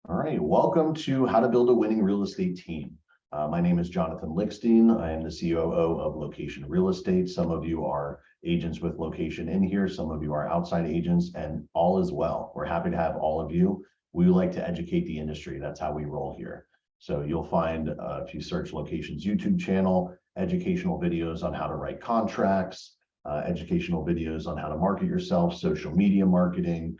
All right, welcome to How to Build a Winning Real Estate Team. My name is Jonathan Lickstein. I am the COO of LoKation Real Estate. Some of you are agents with LoKation in here. Some of you are outside agents, and all is well. We're happy to have all of you. We like to educate the industry. That's how we roll here. So you'll find, if you search LoKation's YouTube channel, educational videos on how to write contracts, educational videos on how to market yourself, social media marketing,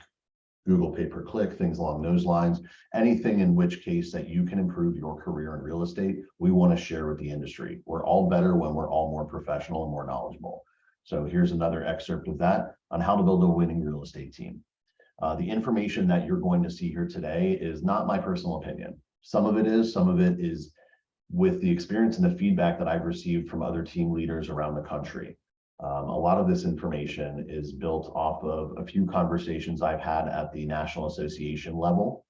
Google pay-per-click, things along those lines. Anything in which case that you can improve your career in real estate, we want to share with the industry. We're all better when we're all more professional and more knowledgeable. So here's another excerpt of that on how to build a winning real estate team. The information that you're going to see here today is not my personal opinion. Some of it is with the experience and the feedback that I've received from other team leaders around the country. A lot of this information is built off of a few conversations I've had at the National Association level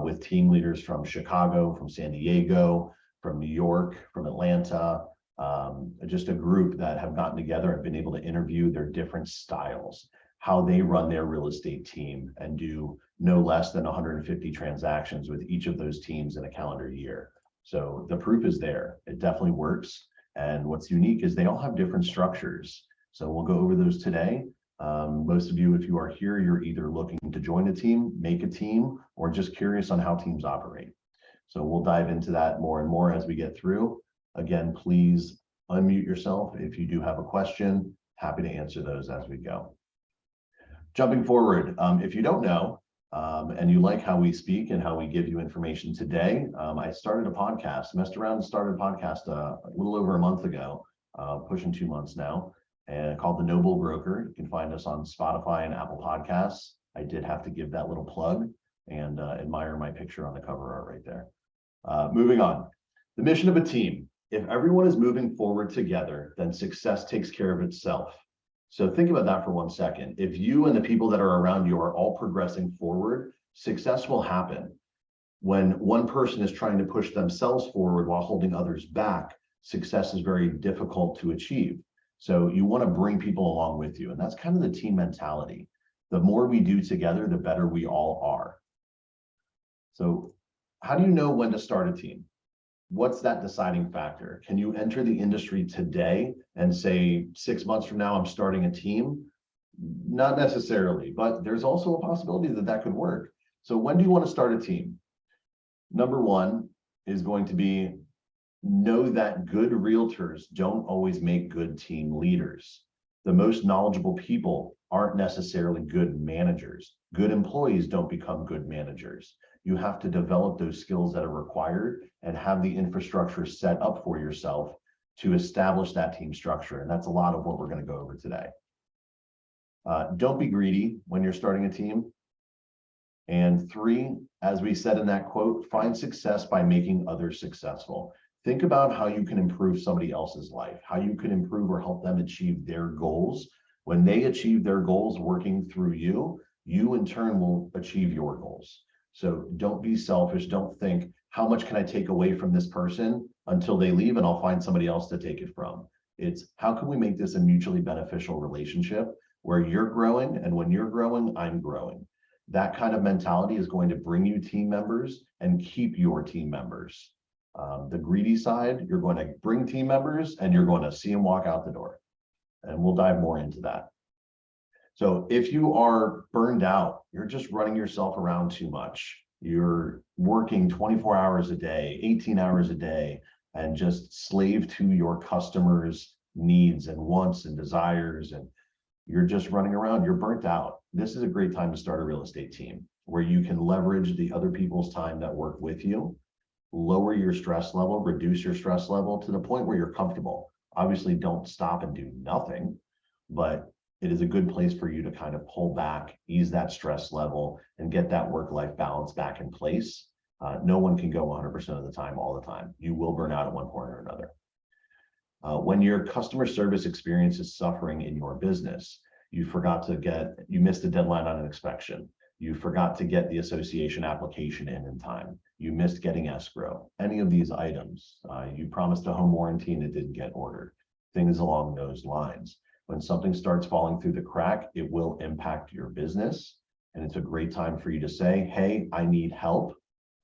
with team leaders from Chicago, from San Diego, from New York, from Atlanta, just a group that have gotten together and been able to interview their different styles, how they run their real estate team and do no less than 150 transactions with each of those teams in a calendar year. So the proof is there. It definitely works. And what's unique is they all have different structures. So we'll go over those today. Most of you, if you are here, you're either looking to join a team, make a team, or just curious on how teams operate. So we'll dive into that more and more as we get through. Again, please unmute yourself if you do have a question. Happy to answer those as we go. Jumping forward, if you don't know, and you like how we speak and how we give you information today, I started a podcast, messed around and started a podcast a little over a month ago, pushing 2 months now, and called The Noble Broker. You can find us on Spotify and Apple Podcasts. I did have to give that little plug and admire my picture on the cover art right there. Moving on, the mission of a team. If everyone is moving forward together, then success takes care of itself. So think about that for 1 second. If you and the people that are around you are all progressing forward, success will happen. When one person is trying to push themselves forward while holding others back, success is very difficult to achieve. So you want to bring people along with you. And that's kind of the team mentality. The more we do together, the better we all are. So how do you know when to start a team? What's that deciding factor? Can you enter the industry today and say 6 months from now, I'm starting a team? Not necessarily, but there's also a possibility that that could work. So when do you want to start a team? Number one is going to be know that good realtors don't always make good team leaders. The most knowledgeable people aren't necessarily good managers. Good employees don't become good managers. You have to develop those skills that are required and have the infrastructure set up for yourself to establish that team structure. And that's a lot of what we're going to go over today. Don't be greedy when you're starting a team. And 3, as we said in that quote, find success by making others successful. Think about how you can improve somebody else's life, how you can improve or help them achieve their goals. When they achieve their goals working through you, you in turn will achieve your goals. So don't be selfish. Don't think, how much can I take away from this person until they leave and I'll find somebody else to take it from. It's how can we make this a mutually beneficial relationship where you're growing and when you're growing, I'm growing. That kind of mentality is going to bring you team members and keep your team members. The greedy side, you're going to bring team members and you're going to see them walk out the door. And we'll dive more into that. So if you are burned out, you're just running yourself around too much. You're working 24 hours a day, 18 hours a day, and just slave to your customers' needs and wants and desires, and you're just running around, you're burnt out. This is a great time to start a real estate team where you can leverage the other people's time that work with you, lower your stress level, reduce your stress level to the point where you're comfortable. Obviously, don't stop and do nothing, but it is a good place for you to kind of pull back, ease that stress level, and get that work-life balance back in place. No one can go 100% of the time, all the time. You will burn out at one point or another. When your customer service experience is suffering in your business, you missed a deadline on an inspection. You forgot to get the association application in time. You missed getting escrow. Any of these items, you promised a home warranty and it didn't get ordered. Things along those lines. When something starts falling through the crack, it will impact your business. And it's a great time for you to say, hey, I need help.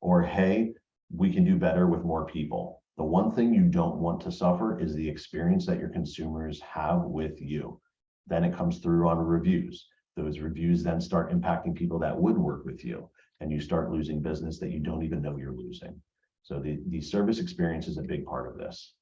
or hey, we can do better with more people. The one thing you don't want to suffer is the experience that your consumers have with you. Then it comes through on reviews. Those reviews then start impacting people that would work with you, and you start losing business that you don't even know you're losing. So the service experience is a big part of this.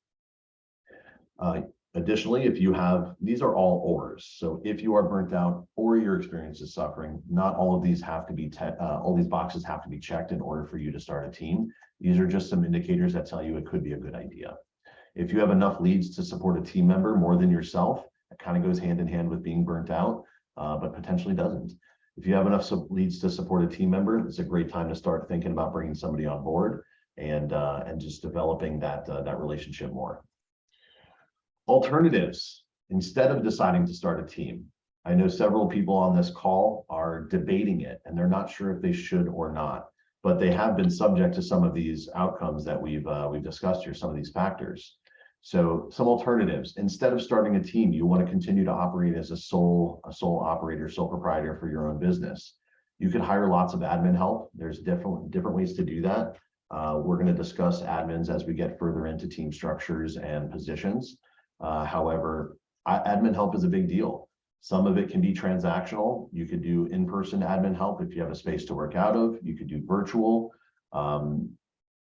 Additionally, if you have, these are all ors. So if you are burnt out or your experience is suffering, not all of these have to be, all these boxes have to be checked in order for you to start a team. These are just some indicators that tell you it could be a good idea. If you have enough leads to support a team member more than yourself, it kind of goes hand in hand with being burnt out, but potentially doesn't. If you have enough leads to support a team member, it's a great time to start thinking about bringing somebody on board and just developing that relationship more. Alternatives, instead of deciding to start a team. I know several people on this call are debating it and they're not sure if they should or not, but they have been subject to some of these outcomes that we've discussed here, some of these factors. So some alternatives, instead of starting a team, you want to continue to operate as a sole operator, sole proprietor for your own business. You can hire lots of admin help. There's different ways to do that. We're going to discuss admins as we get further into team structures and positions. However, admin help is a big deal. Some of it can be transactional. You could do in-person admin help if you have a space to work out of. You could do virtual.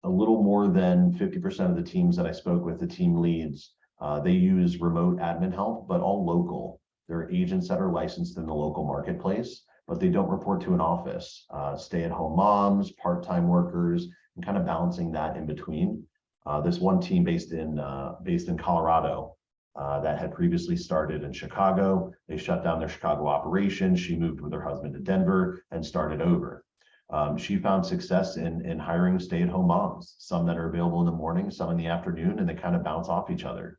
A little more than 50% of the teams that I spoke with, the team leads, they use remote admin help, but all local. There are agents that are licensed in the local marketplace, but they don't report to an office. Stay-at-home moms, part-time workers, and kind of balancing that in between. This one team based in Colorado that had previously started in Chicago. They shut down their Chicago operation. She moved with her husband to Denver and started over. She found success in hiring stay-at-home moms, some that are available in the morning, some in the afternoon, and they kind of bounce off each other.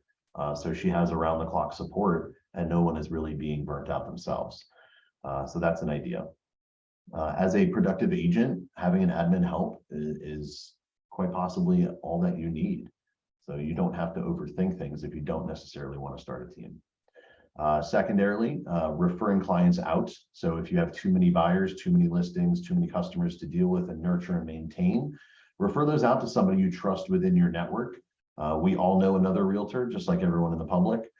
So she has around-the-clock support and no one is really being burnt out themselves. So that's an idea. As a productive agent, having an admin help is quite possibly all that you need. So you don't have to overthink things if you don't necessarily want to start a team. Secondarily, referring clients out. So if you have too many buyers, too many listings, too many customers to deal with and nurture and maintain, refer those out to somebody you trust within your network. We all know another realtor, just like everyone in the public.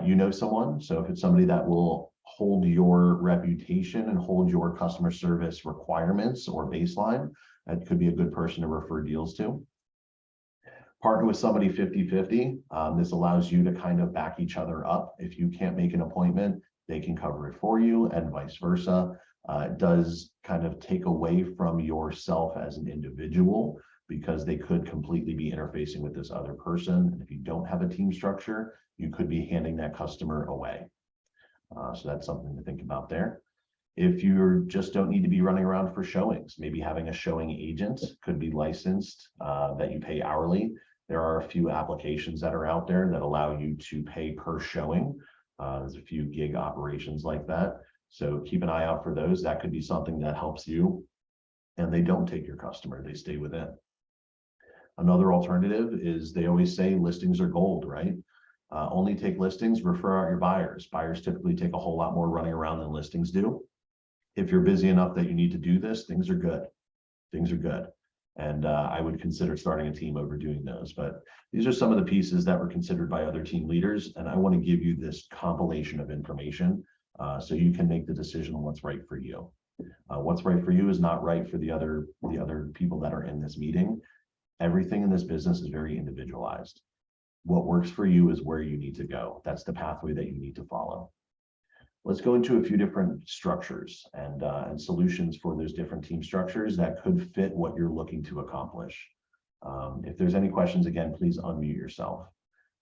You know someone, so if it's somebody that will hold your reputation and hold your customer service requirements or baseline, that could be a good person to refer deals to. Partner with somebody 50-50. This allows you to kind of back each other up. If you can't make an appointment, they can cover it for you and vice versa. It does kind of take away from yourself as an individual because they could completely be interfacing with this other person. And if you don't have a team structure, you could be handing that customer away. So that's something to think about there. If you just don't need to be running around for showings, maybe having a showing agent could be licensed that you pay hourly. There are a few applications that are out there that allow you to pay per showing. There's a few gig operations like that. So keep an eye out for those. That could be something that helps you. And they don't take your customer, they stay within. Another alternative is they always say listings are gold, right? Only take listings, refer out your buyers. Buyers typically take a whole lot more running around than listings do. If you're busy enough that you need to do this, things are good. Things are good. And I would consider starting a team over doing those. But these are some of the pieces that were considered by other team leaders. And I want to give you this compilation of information so you can make the decision on what's right for you. What's right for you is not right for the other people that are in this meeting. Everything in this business is very individualized. What works for you is where you need to go. That's the pathway that you need to follow. Let's go into a few different structures and solutions for those different team structures that could fit what you're looking to accomplish. If there's any questions, again, please unmute yourself.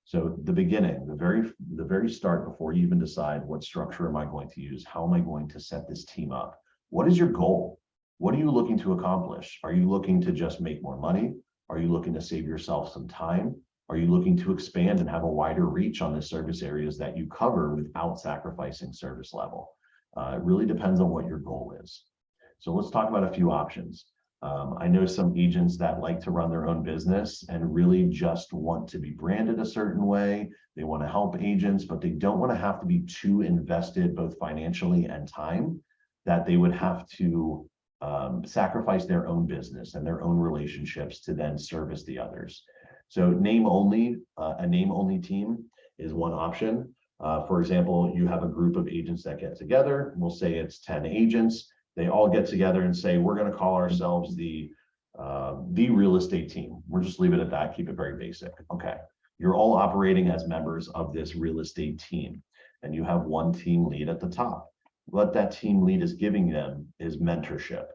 So the beginning, the very start, before you even decide what structure am I going to use, how am I going to set this team up? What is your goal? What are you looking to accomplish? Are you looking to just make more money? Are you looking to save yourself some time? Are you looking to expand and have a wider reach on the service areas that you cover without sacrificing service level? It really depends on what your goal is. So let's talk about a few options. I know some agents that like to run their own business and really just want to be branded a certain way. They want to help agents, but they don't want to have to be too invested both financially and time that they would have to sacrifice their own business and their own relationships to then service the others. So name only, a name only team is one option. For example, you have a group of agents that get together. We'll say it's 10 agents. They all get together and say, we're going to call ourselves the real estate team. We'll just leave it at that, keep it very basic. Okay. You're all operating as members of this real estate team, and you have one team lead at the top. What that team lead is giving them is mentorship,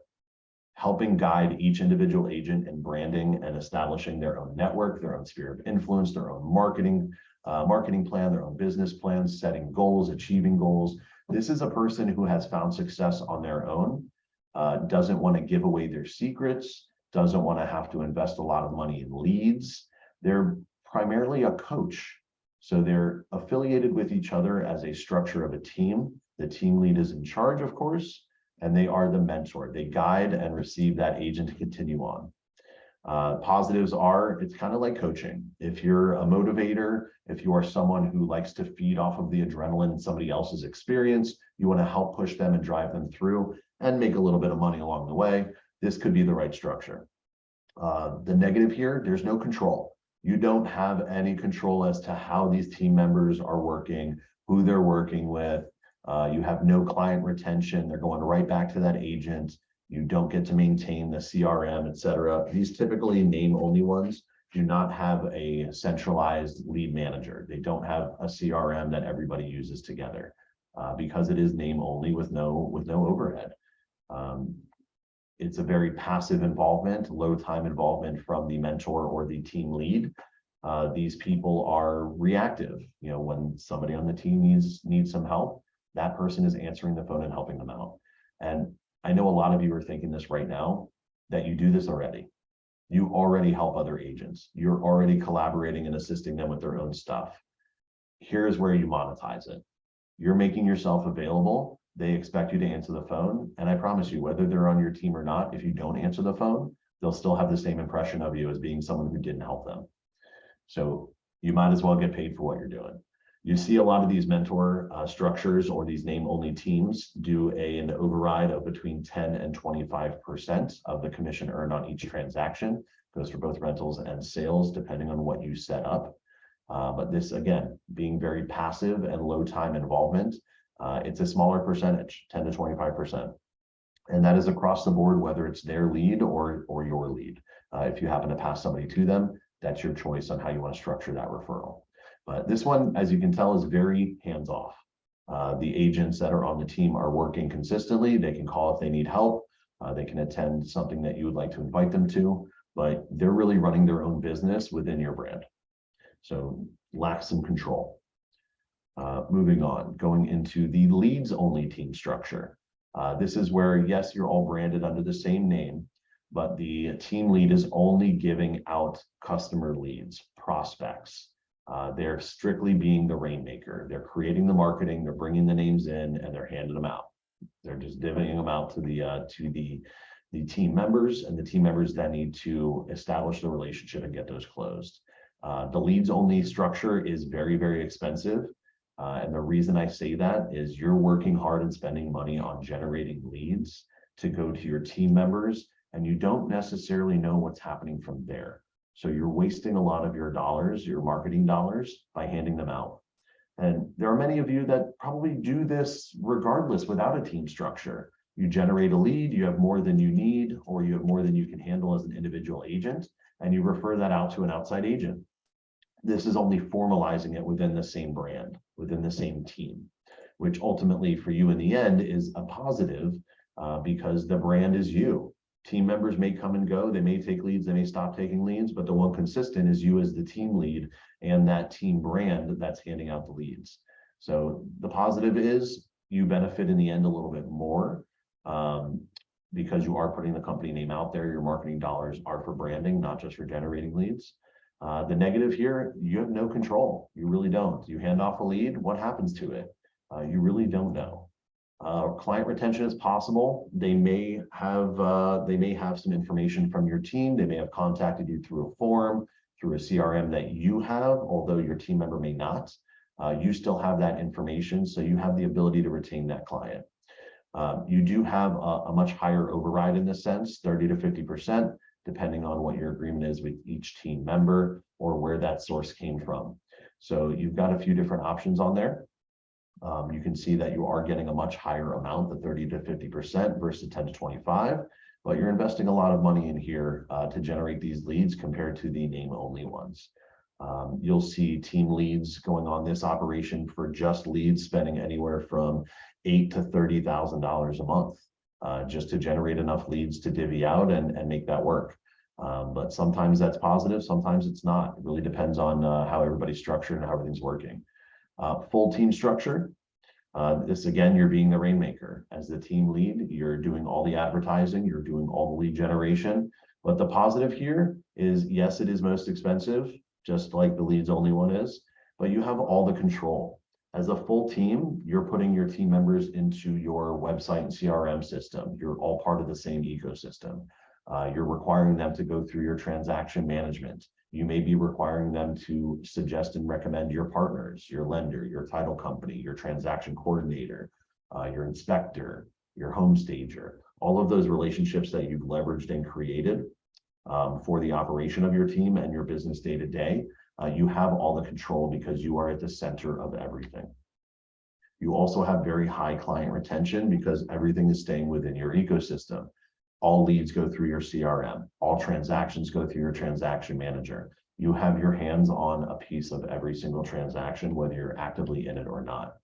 helping guide each individual agent in branding and establishing their own network, their own sphere of influence, their own marketing plan, their own business plans, setting goals, achieving goals. This is a person who has found success on their own, doesn't want to give away their secrets, doesn't want to have to invest a lot of money in leads. They're primarily a coach. So they're affiliated with each other as a structure of a team. The team lead is in charge, of course, and they are the mentor. They guide and receive that agent to continue on. Positives are, it's kind of like coaching. If you're a motivator, if you are someone who likes to feed off of the adrenaline in somebody else's experience, you want to help push them and drive them through and make a little bit of money along the way, this could be the right structure. The negative here, there's no control. You don't have any control as to how these team members are working, who they're working with. You have no client retention. They're going right back to that agent. You don't get to maintain the CRM, et cetera. These typically name-only ones do not have a centralized lead manager. They don't have a CRM that everybody uses together because it is name-only with no overhead. It's a very passive involvement, low time involvement from the mentor or the team lead. These people are reactive. You know, when somebody on the team needs some help, that person is answering the phone and helping them out. And I know a lot of you are thinking this right now, that you do this already. You already help other agents. You're already collaborating and assisting them with their own stuff. Here's where you monetize it. You're making yourself available. They expect you to answer the phone. And I promise you, whether they're on your team or not, if you don't answer the phone, they'll still have the same impression of you as being someone who didn't help them. So you might as well get paid for what you're doing. You see a lot of these mentor structures or these name-only teams do an override of between 10 and 25% of the commission earned on each transaction. Goes for both rentals and sales, depending on what you set up. But this, again, being very passive and low time involvement, it's a smaller percentage, 10 to 25%. And that is across the board, whether it's their lead or your lead. If you happen to pass somebody to them, that's your choice on how you want to structure that referral. But this one, as you can tell, is very hands-off. The agents that are on the team are working consistently. They can call if they need help. They can attend something that you would like to invite them to, but they're really running their own business within your brand. So lack some control. Moving on, going into the leads-only team structure. This is where, yes, you're all branded under the same name, but the team lead is only giving out customer leads, prospects. They're strictly being the rainmaker. They're creating the marketing, they're bringing the names in, and they're handing them out. They're just divvying them out to the team members, and the team members then need to establish the relationship and get those closed. The leads only structure is very, very expensive. And the reason I say that is you're working hard and spending money on generating leads to go to your team members, and you don't necessarily know what's happening from there. So you're wasting a lot of your dollars, your marketing dollars, by handing them out. And there are many of you that probably do this regardless without a team structure. You generate a lead, you have more than you need, or you have more than you can handle as an individual agent, and you refer that out to an outside agent. This is only formalizing it within the same brand, within the same team, which ultimately for you in the end is a positive because the brand is you. Team members may come and go, they may take leads, they may stop taking leads, but the one consistent is you as the team lead and that team brand that's handing out the leads. So the positive is you benefit in the end a little bit more because you are putting the company name out there. Your marketing dollars are for branding, not just for generating leads. The negative here, you have no control. You really don't. You hand off a lead, what happens to it? You really don't know. Client retention is possible. They may have some information from your team. They may have contacted you through a form, through a CRM that you have, although your team member may not. You still have that information, so you have the ability to retain that client. You do have a much higher override in this sense, 30 to 50%, depending on what your agreement is with each team member or where that source came from. So you've got a few different options on there. You can see that you are getting a much higher amount, the 30 to 50% versus 10 to 25, but you're investing a lot of money in here to generate these leads compared to the name only ones. You'll see team leads going on this operation for just leads spending anywhere from $8,000 to $30,000 a month just to generate enough leads to divvy out and make that work. But sometimes that's positive, sometimes it's not. It really depends on how everybody's structured and how everything's working. Full team structure. This again, you're being the rainmaker. As the team lead, you're doing all the advertising, you're doing all the lead generation. But the positive here is, yes, it is most expensive, just like the leads only one is, but you have all the control. As a full team, you're putting your team members into your website and CRM system. You're all part of the same ecosystem. You're requiring them to go through your transaction management. You may be requiring them to suggest and recommend your partners, your lender, your title company, your transaction coordinator, your inspector, your home stager, all of those relationships that you've leveraged and created for the operation of your team and your business day to day. You have all the control because you are at the center of everything. You also have very high client retention because everything is staying within your ecosystem. All leads go through your CRM. All transactions go through your transaction manager. You have your hands on a piece of every single transaction, whether you're actively in it or not.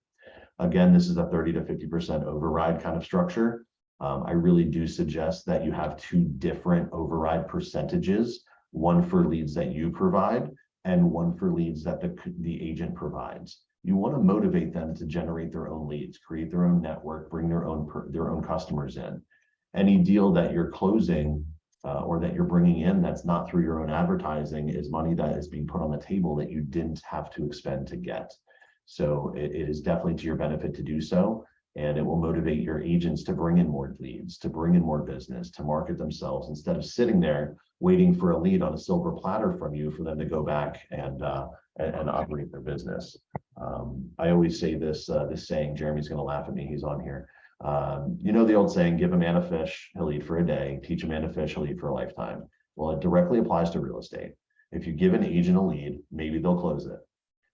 Again, this is a 30 to 50% override kind of structure. I really do suggest that you have two different override percentages, one for leads that you provide and one for leads that the agent provides. You want to motivate them to generate their own leads, create their own network, bring their own customers in. Any deal that you're closing or that you're bringing in that's not through your own advertising is money that is being put on the table that you didn't have to expend to get. So it is definitely to your benefit to do so. And it will motivate your agents to bring in more leads, to bring in more business, to market themselves instead of sitting there waiting for a lead on a silver platter from you for them to go back and operate their business. I always say this saying, Jeremy's going to laugh at me, he's on here. You know the old saying, give a man a fish, he'll eat for a day. Teach a man to fish, he'll eat for a lifetime. Well, it directly applies to real estate. If you give an agent a lead, maybe they'll close it.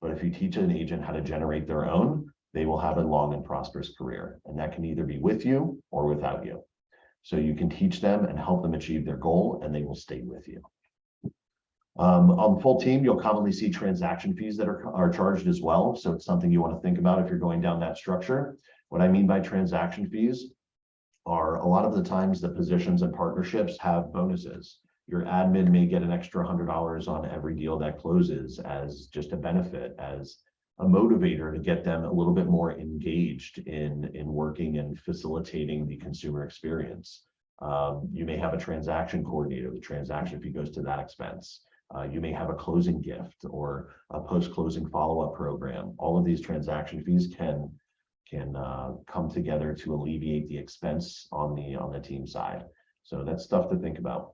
But if you teach an agent how to generate their own, they will have a long and prosperous career. And that can either be with you or without you. So you can teach them and help them achieve their goal, and they will stay with you. On full team, you'll commonly see transaction fees that are charged as well. So it's something you want to think about if you're going down that structure. What I mean by transaction fees are a lot of the times the positions and partnerships have bonuses. Your admin may get an extra $100 on every deal that closes as just a benefit, as a motivator to get them a little bit more engaged in working and facilitating the consumer experience. You may have a transaction coordinator. The transaction fee goes to that expense. You may have a closing gift or a post-closing follow-up program. All of these transaction fees can come together to alleviate the expense on the team side. So that's stuff to think about.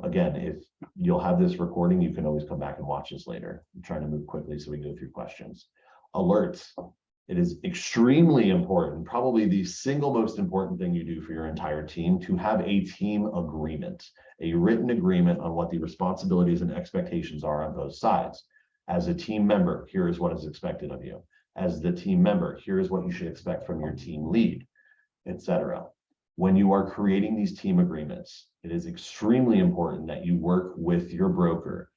Again, if you'll have this recording, you can always come back and watch this later. I'm trying to move quickly so we can go through questions. Alerts. It is extremely important, probably the single most important thing you do for your entire team, to have a team agreement, a written agreement on what the responsibilities and expectations are on both sides. As a team member, here is what is expected of you. As the team member, here is what you should expect from your team lead, etc. When you are creating these team agreements, it is extremely important that you work with your broker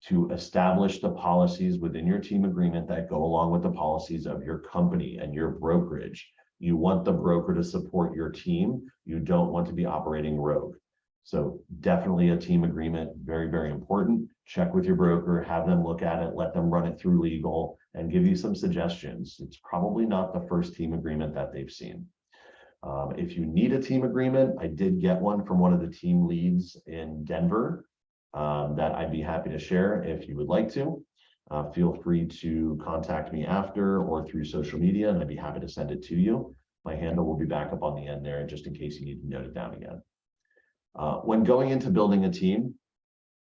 to establish the policies within your team agreement that go along with the policies of your company and your brokerage. You want the broker to support your team. You don't want to be operating rogue. So definitely a team agreement, very, very important. Check with your broker, have them look at it, let them run it through legal and give you some suggestions. It's probably not the first team agreement that they've seen. If you need a team agreement, I did get one from one of the team leads in Denver that I'd be happy to share if you would like to. Feel free to contact me after or through social media, and I'd be happy to send it to you. My handle will be back up on the end there, just in case you need to note it down again. When going into building a team,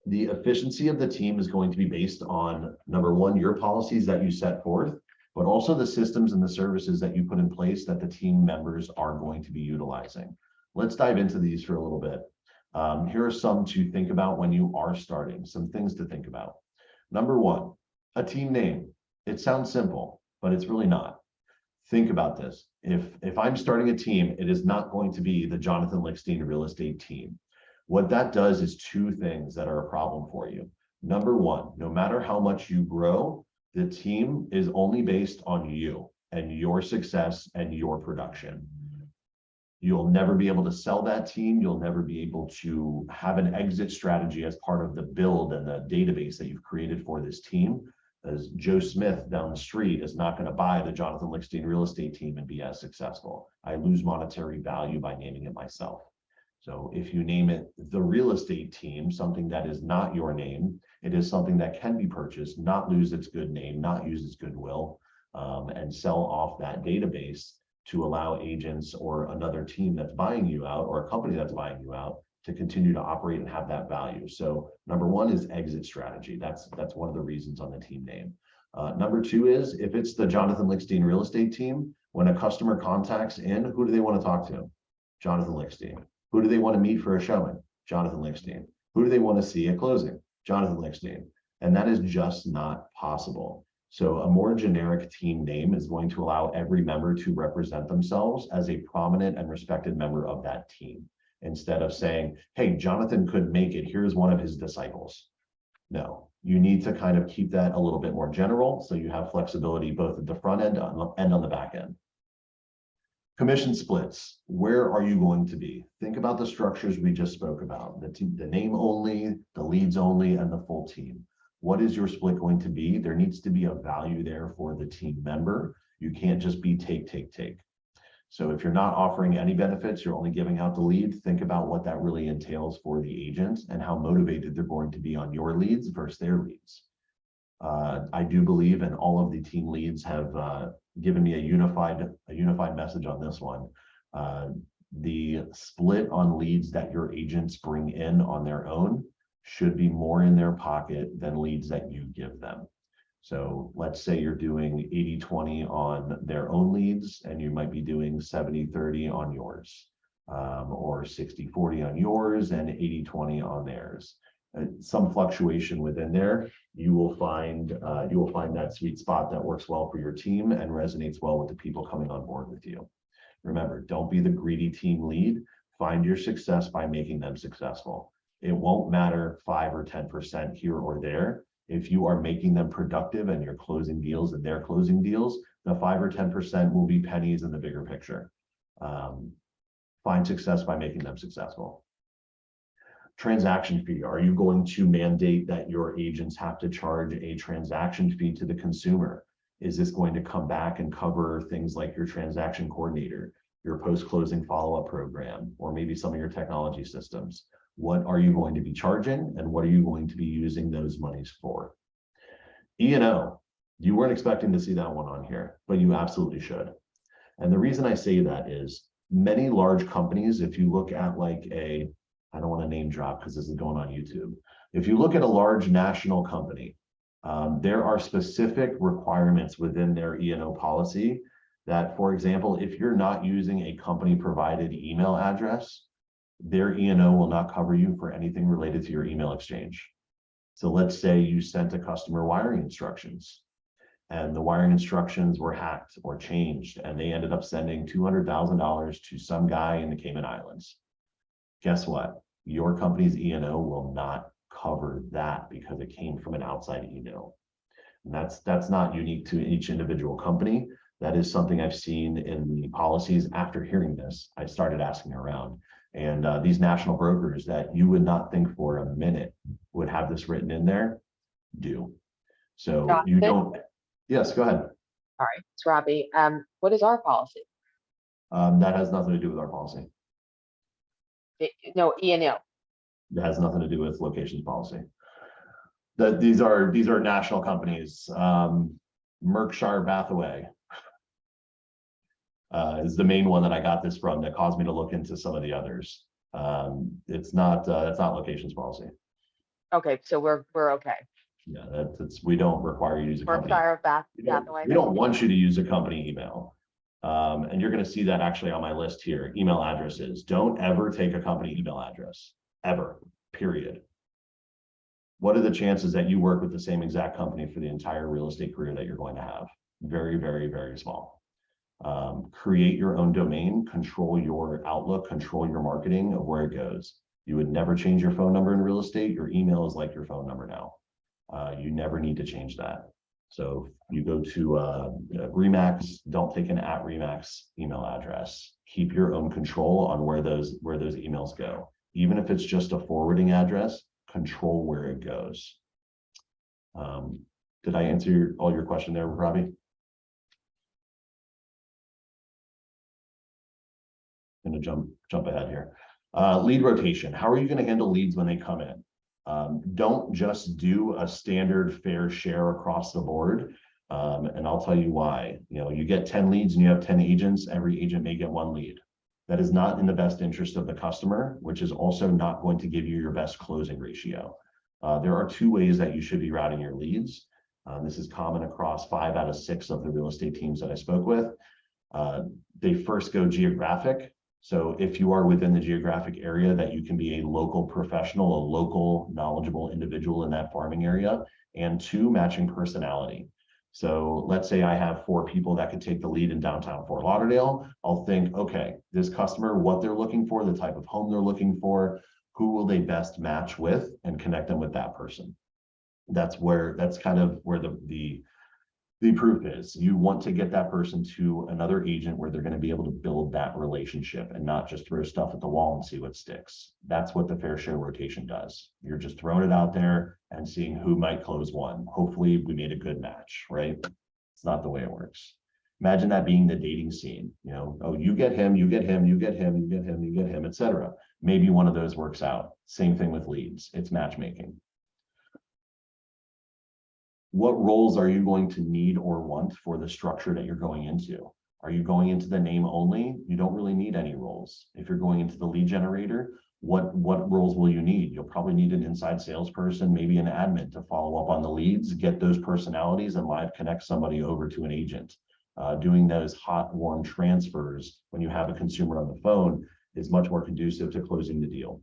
the efficiency of the team is going to be based on, number one, your policies that you set forth, but also the systems and the services that you put in place that the team members are going to be utilizing. Let's dive into these for a little bit. Here are some to think about when you are starting, some things to think about. Number one, a team name. It sounds simple, but it's really not. Think about this. If I'm starting a team, it is not going to be the Jonathan Lickstein Real Estate Team. What that does is two things that are a problem for you. Number one, no matter how much you grow, the team is only based on you and your success and your production. You'll never be able to sell that team. You'll never be able to have an exit strategy as part of the build and the database that you've created for this team. As Joe Smith down the street is not going to buy the Jonathan Lickstein Real Estate Team and be as successful. I lose monetary value by naming it myself. So if you name it the real estate team, something that is not your name, it is something that can be purchased, not lose its good name, not use its goodwill, and sell off that database to allow agents or another team that's buying you out or a company that's buying you out to continue to operate and have that value. So number one is exit strategy. That's one of the reasons on the team name. Number two is if it's the Jonathan Lickstein Real Estate Team, when a customer contacts in, who do they want to talk to? Jonathan Lickstein. Who do they want to meet for a showing? Jonathan Lickstein. Who do they want to see at closing? Jonathan Lickstein. And that is just not possible. So a more generic team name is going to allow every member to represent themselves as a prominent and respected member of that team, instead of saying, hey, Jonathan couldn't make it, here's one of his disciples. No, you need to kind of keep that a little bit more general so you have flexibility both at the front end and on the back end. Commission splits, where are you going to be? Think about the structures we just spoke about, the name only, the leads only, and the full team. What is your split going to be? There needs to be a value there for the team member. You can't just be take. So if you're not offering any benefits, you're only giving out the lead, think about what that really entails for the agent and how motivated they're going to be on your leads versus their leads. I do believe, and all of the team leads have given me a unified message on this one. The split on leads that your agents bring in on their own should be more in their pocket than leads that you give them. So let's say you're doing 80-20 on their own leads, and you might be doing 70-30 on yours, or 60-40 on yours and 80-20 on theirs. Some fluctuation within there, you will find that sweet spot that works well for your team and resonates well with the people coming on board with you. Remember, don't be the greedy team lead. Find your success by making them successful. It won't matter 5 or 10% here or there. If you are making them productive and you're closing deals and they're closing deals, the 5 or 10% will be pennies in the bigger picture. Find success by making them successful. Transaction fee. Are you going to mandate that your agents have to charge a transaction fee to the consumer? Is this going to come back and cover things like your transaction coordinator, your post-closing follow-up program, or maybe some of your technology systems? What are you going to be charging, and what are you going to be using those monies for? E&O, you weren't expecting to see that one on here, but you absolutely should. And the reason I say that is many large companies, if you look at like I don't want to name drop because this is going on YouTube. If you look at a large national company, there are specific requirements within their E&O policy that, for example, if you're not using a company provided email address, their E&O will not cover you for anything related to your email exchange. So let's say you sent a customer wiring instructions and the wiring instructions were hacked or changed and they ended up sending $200,000 to some guy in the Cayman Islands. Guess what? Your company's E&O will not cover that because it came from an outside email. And that's not unique to each individual company. That is something I've seen in the policies. After hearing this, I started asking around. And these national brokers that you would not think for a minute would have this written in there, do. So Jonathan? You don't, yes, go ahead. All right, it's Robbie. What is our policy? That has nothing to do with our policy. No, E&O. It has nothing to do with LoKation's policy. These are national companies. Merkshire Bathaway is the main one that I got this from that caused me to look into some of the others. It's not that's not LoKation's policy. Okay, so we're okay. Yeah, we don't require you to use a North company. Star of We Bathaway. don't want you to use a company email. And you're going to see that actually on my list here, email addresses. Don't ever take a company email address, ever, period. What are the chances that you work with the same exact company for the entire real estate career that you're going to have? Very, very, very small. Create your own domain, control your outlook, control your marketing of where it goes. You would never change your phone number in real estate. Your email is like your phone number now. You never need to change that. So you go to Remax, don't take an @Remax email address. Keep your own control on where those emails go. Even if it's just a forwarding address, control where it goes. Did I answer all your question there, Robbie? Going to jump ahead here. Lead rotation. How are you going to handle leads when they come in? Don't just do a standard fair share across the board. And I'll tell you why. You get 10 leads and you have 10 agents, every agent may get 1 lead. That is not in the best interest of the customer, which is also not going to give you your best closing ratio. There are 2 ways that you should be routing your leads. This is common across 5 out of 6 of the real estate teams that I spoke with. They first go geographic. So if you are within the geographic area that you can be a local professional, a local knowledgeable individual in that farming area, and 2, matching personality. So let's say I have 4 people that could take the lead in downtown Fort Lauderdale. I'll think, okay, this customer, what they're looking for, the type of home they're looking for, who will they best match with, and connect them with that person. That's kind of where the proof is. You want to get that person to another agent where they're going to be able to build that relationship and not just throw stuff at the wall and see what sticks. That's what the fair share rotation does. You're just throwing it out there and seeing who might close one. Hopefully we made a good match, right? It's not the way it works. Imagine that being the dating scene. Oh, you get him, you get him, you get him, you get him, you get him, etc. Maybe one of those works out. Same thing with leads. It's matchmaking. What roles are you going to need or want for the structure that you're going into? Are you going into the name only? You don't really need any roles. If you're going into the lead generator, what roles will you need? You'll probably need an inside salesperson, maybe an admin to follow up on the leads, get those personalities, and live connect somebody over to an agent. Doing those hot, warm transfers when you have a consumer on the phone is much more conducive to closing the deal.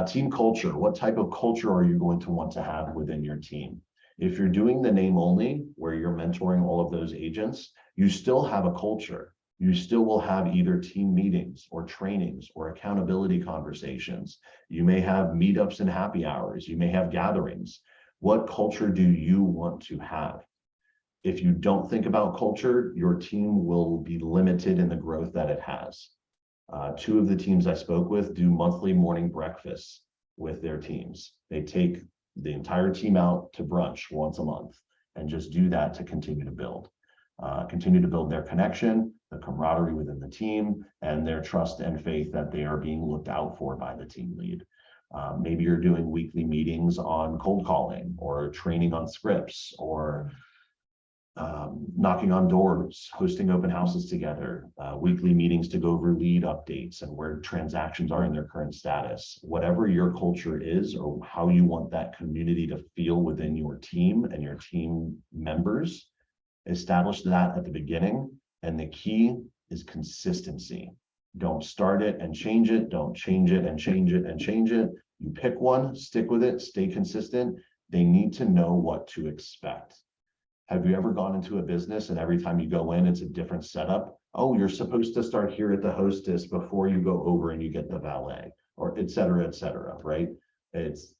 Team culture. What type of culture are you going to want to have within your team? If you're doing the name only, where you're mentoring all of those agents, you still have a culture. You still will have either team meetings or trainings or accountability conversations. You may have meetups and happy hours. You may have gatherings. What culture do you want to have? If you don't think about culture, your team will be limited in the growth that it has. 2 of the teams I spoke with do monthly morning breakfasts with their teams. They take the entire team out to brunch once a month and just do that to continue to build their connection, the camaraderie within the team, and their trust and faith that they are being looked out for by the team lead. Maybe you're doing weekly meetings on cold calling or training on scripts or knocking on doors, hosting open houses together, weekly meetings to go over lead updates and where transactions are in their current status. Whatever your culture is or how you want that community to feel within your team and your team members, establish that at the beginning. And the key is consistency. Don't start it and change it. Don't change it and change it and change it. You pick one, stick with it, stay consistent. They need to know what to expect. Have you ever gone into a business and every time you go in, it's a different setup? Oh, you're supposed to start here at the hostess before you go over and you get the valet, or et cetera, right? It's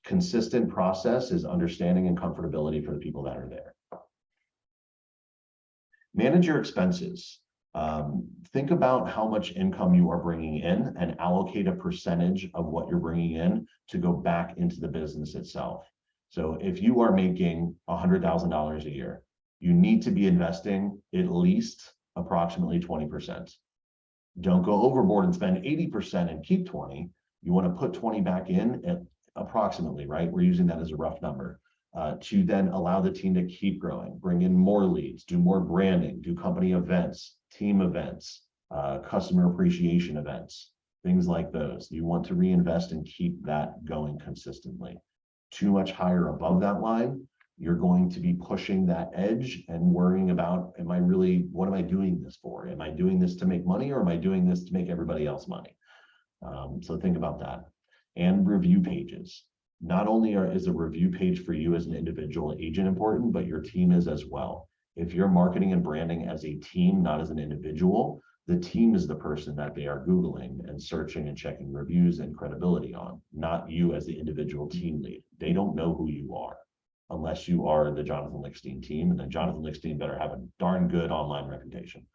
consistent process is understanding and comfortability for the people that are there. Manage your expenses. Think about how much income you are bringing in and allocate a percentage of what you're bringing in to go back into the business itself. So if you are making $100,000 a year, you need to be investing at least approximately 20%. Don't go overboard and spend 80% and keep 20. You want to put 20 back in at approximately, right? We're using that as a rough number to then allow the team to keep growing, bring in more leads, do more branding, do company events, team events, customer appreciation events, things like those. You want to reinvest and keep that going consistently. too much higher above that line, you're going to be pushing that edge and worrying about, what am I doing this for? Am I doing this to make money, or am I doing this to make everybody else money? So think about that. And review pages. Not only is a review page for you as an individual agent important, but your team is as well. If you're marketing and branding as a team, not as an individual, the team is the person that they are Googling and searching and checking reviews and credibility on, not you as the individual team lead. They don't know who you are unless you are the Jonathan Lickstein team, and then Jonathan Lickstein better have a darn good online reputation.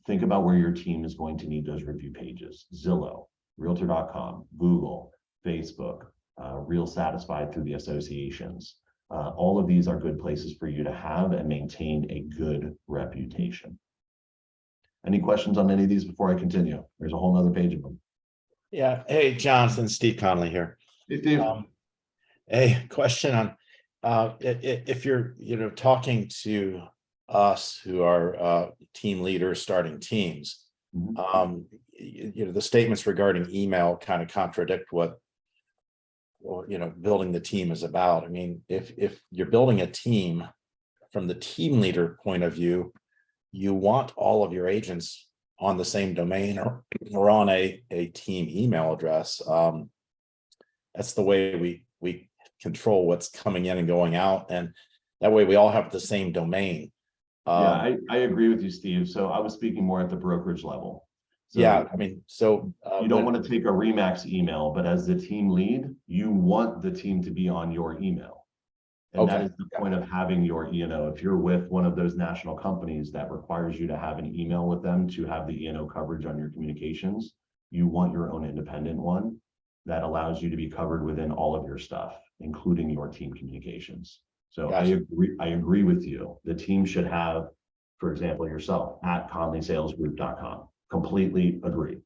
Think about where your team is going to need those review pages. Zillow, Realtor.com, Google, Facebook, Real Satisfied through the associations. All of these are good places for you to have and maintain a good reputation. Any questions on any of these before I continue? There's a whole nother page of them. Yeah. Hey, Jonathan, Steve Connolly here. Hey, Steve. A question on if you're talking to us who are team leaders starting teams, the statements regarding email kind of contradict what building the team is about. I mean, if you're building a team from the team leader point of view, you want all of your agents on the same domain or on a team email address. That's the way we control what's coming in and going out, and that way we all have the same domain. Yeah, I agree with you, Steve. So I was speaking more at the brokerage level. So yeah, I mean, so you don't want to take a Remax email, but as the team lead, you want the team to be on your email. And that is the point of having your, if you're with one of those national companies that requires you to have an email with them to have the E&O coverage on your communications, you want your own independent one that allows you to be covered within all of your stuff, including your team communications. So gotcha. I agree with you. The team should have, for example, yourself at conleysalesgroup.com. Completely agree.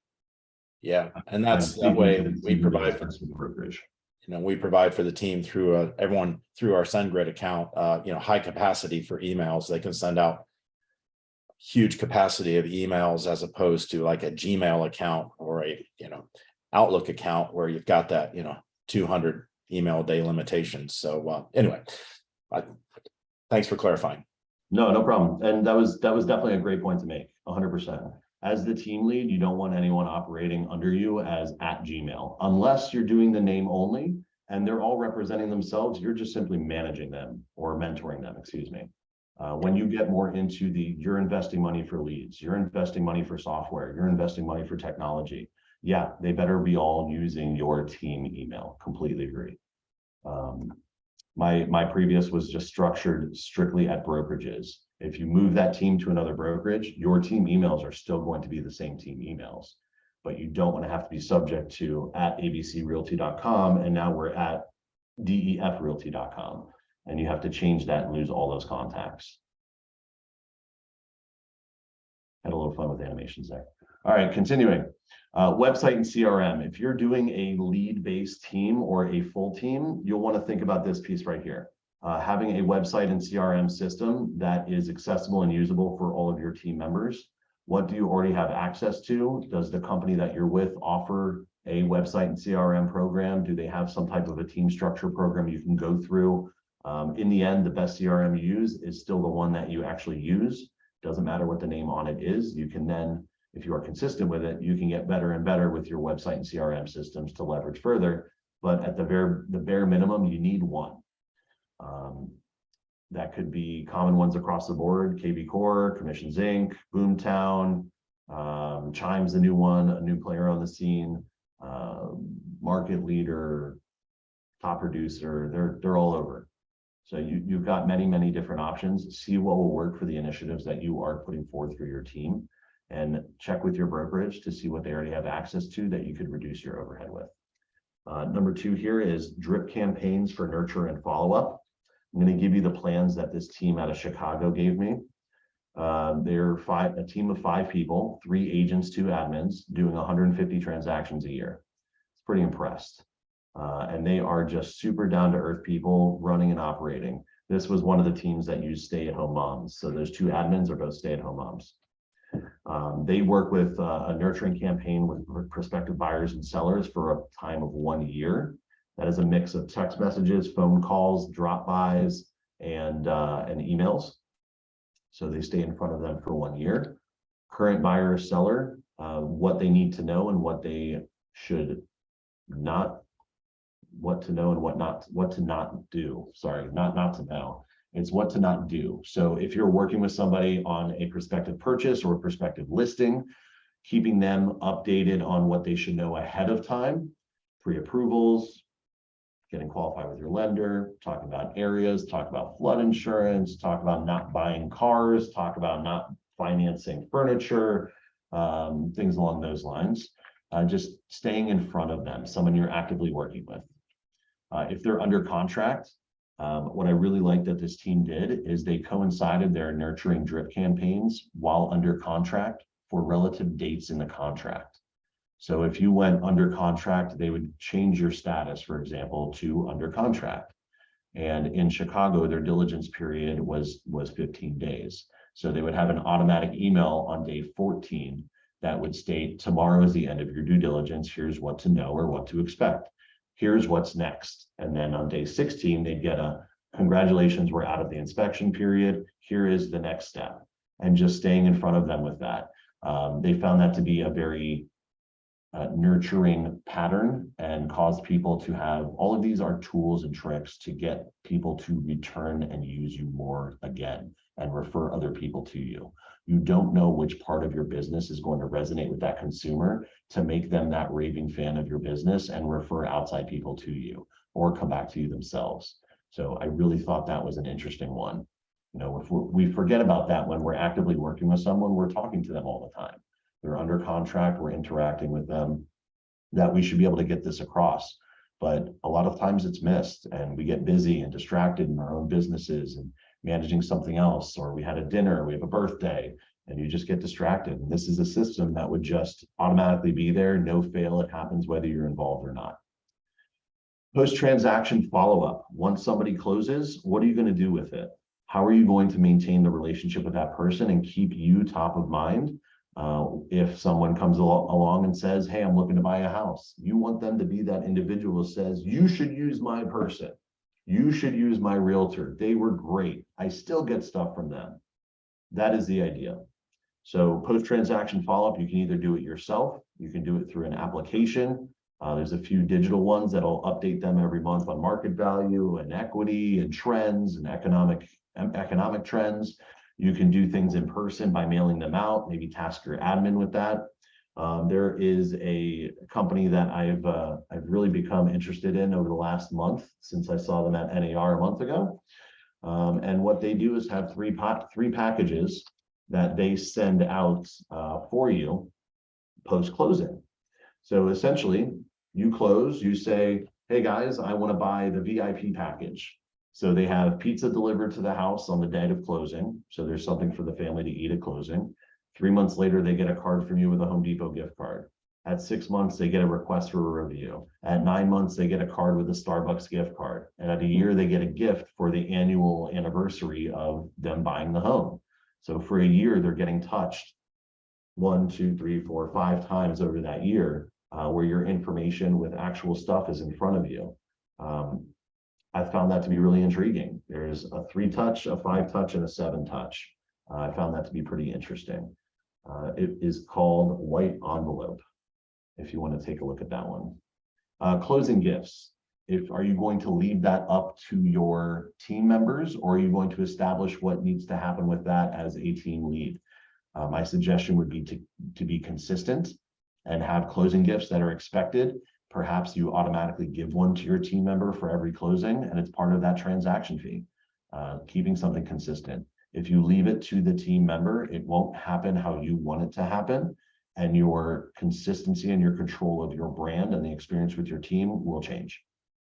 Yeah, and that's that way we provide for brokerage. We provide for the team through everyone through our SendGrid account, high capacity for emails. They can send out huge capacity of emails as opposed to like a Gmail account or a, Outlook account where you've got that, 200 email a day limitation. So anyway, thanks for clarifying. No problem. And that was definitely a great point to make. 100%. As the team lead, you don't want anyone operating under you as at Gmail, unless you're doing the name only and they're all representing themselves. You're just simply managing them or mentoring them, excuse me. When you get more into you're investing money for leads, you're investing money for software, you're investing money for technology. Yeah, they better be all using your team email. Completely agree. My previous was just structured strictly at brokerages. If you move that team to another brokerage, your team emails are still going to be the same team emails, but you don't want to have to be subject to at abcrealty.com. And now we're at defrealty.com, and you have to change that and lose all those contacts. Had a little fun with animations there. All right, continuing. Website and CRM. If you're doing a lead-based team or a full team, you'll want to think about this piece right here. Having a website and CRM system that is accessible and usable for all of your team members. What do you already have access to? Does the company that you're with offer a website and CRM program? Do they have some type of a team structure program you can go through? In the end, the best CRM you use is still the one that you actually use. Doesn't matter what the name on it is. You can then, if you are consistent with it, you can get better and better with your website and CRM systems to leverage further. But at the bare minimum, you need one. That could be common ones across the board: KB Core, Commissions Inc., Boomtown, Chime's the new one, a new player on the scene, Market Leader, Top Producer. They're all over. So you've got many different options. See what will work for the initiatives that you are putting forth for your team, and check with your brokerage to see what they already have access to that you could reduce your overhead with. Number 2 here is drip campaigns for nurture and follow-up. I'm going to give you the plans that this team out of Chicago gave me. They're a team of 5 people, 3 agents, 2 admins, doing 150 transactions a year. It's pretty impressed. And they are just super down-to-earth people running and operating. This was one of the teams that used stay-at-home moms. So those 2 admins are both stay-at-home moms. They work with a nurturing campaign with prospective buyers and sellers for a time of 1 year. That is a mix of text messages, phone calls, drop-bys, and emails. So they stay in front of them for 1 year. Current buyer or seller, what they need to know and what they should not, what to know and what to not do. Sorry, not to know. It's what to not do. So if you're working with somebody on a prospective purchase or a prospective listing, keeping them updated on what they should know ahead of time, pre-approvals, getting qualified with your lender, talk about areas, talk about flood insurance, talk about not buying cars, talk about not financing furniture, things along those lines. Just staying in front of them, someone you're actively working with. If they're under contract, what I really like that this team did is they coincided their nurturing drip campaigns while under contract for relative dates in the contract. So if you went under contract, they would change your status, for example, to under contract. And in Chicago, their diligence period was 15 days. So they would have an automatic email on day 14 that would state, tomorrow is the end of your due diligence. Here's what to know or what to expect. Here's what's next. And then on day 16, they'd get a congratulations, we're out of the inspection period. Here is the next step. And just staying in front of them with that. They found that to be a very nurturing pattern and caused people to have, all of these are tools and tricks to get people to return and use you more again and refer other people to you. You don't know which part of your business is going to resonate with that consumer to make them that raving fan of your business and refer outside people to you or come back to you themselves. So I really thought that was an interesting one. You know, if we forget about that when we're actively working with someone, we're talking to them all the time. They're under contract, we're interacting with them, that we should be able to get this across. But a lot of times it's missed and we get busy and distracted in our own businesses and managing something else, or we had a dinner, we have a birthday, and you just get distracted. And this is a system that would just automatically be there, no fail, it happens whether you're involved or not. Post-transaction follow-up. Once somebody closes, what are you going to do with it? How are you going to maintain the relationship with that person and keep you top of mind? If someone comes along and says, hey, I'm looking to buy a house, you want them to be that individual who says, you should use my person. You should use my realtor. They were great. I still get stuff from them. That is the idea. So post-transaction follow-up, you can either do it yourself, you can do it through an application. There's a few digital ones that'll update them every month on market value and equity and trends and economic trends. You can do things in person by mailing them out, maybe task your admin with that. There is a company that I've really become interested in over the last month since I saw them at NAR a month ago. And what they do is have three packages that they send out for you post-closing. So essentially, you close, you say, hey guys, I want to buy the VIP package. So they have pizza delivered to the house on the day of closing. So there's something for the family to eat at closing. 3 months later, they get a card from you with a Home Depot gift card. At 6 months, they get a request for a review. At 9 months, they get a card with a Starbucks gift card. And at a year, they get a gift for the annual anniversary of them buying the home. So for a year, they're getting touched 1, 2, 3, 4, 5 times over that year, where your information with actual stuff is in front of you. I found that to be really intriguing. There's a 3-touch, a 5-touch, and a 7-touch. I found that to be pretty interesting. It is called White Envelope, if you want to take a look at that one. Closing gifts. Are you going to leave that up to your team members, or are you going to establish what needs to happen with that as a team lead? My suggestion would be to be consistent and have closing gifts that are expected. Perhaps you automatically give one to your team member for every closing, and it's part of that transaction fee. Keeping something consistent. If you leave it to the team member, it won't happen how you want it to happen, and your consistency and your control of your brand and the experience with your team will change.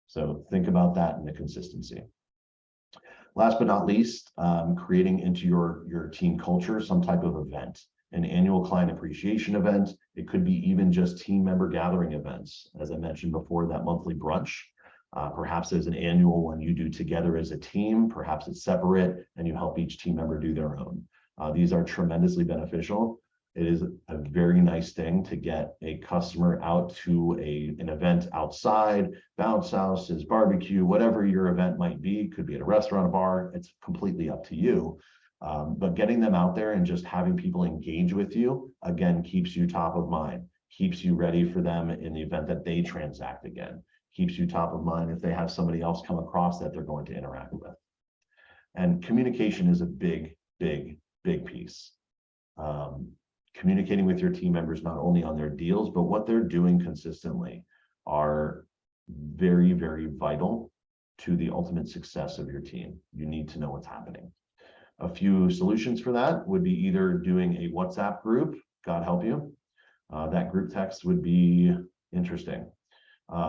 So think about that and the consistency. Last but not least, creating into your team culture some type of event, an annual client appreciation event. It could be even just team member gathering events. As I mentioned before, that monthly brunch. Perhaps there's an annual one you do together as a team. Perhaps it's separate and you help each team member do their own. These are tremendously beneficial. It is a very nice thing to get a customer out to an event outside, bounce houses, barbecue, whatever your event might be. Could be at a restaurant, a bar. It's completely up to you. But getting them out there and just having people engage with you, again, keeps you top of mind, keeps you ready for them in the event that they transact again, keeps you top of mind if they have somebody else come across that they're going to interact with. And communication is a big piece. Communicating with your team members, not only on their deals, but what they're doing consistently, are very vital to the ultimate success of your team. You need to know what's happening. A few solutions for that would be either doing a WhatsApp group, God help you. That group text would be interesting.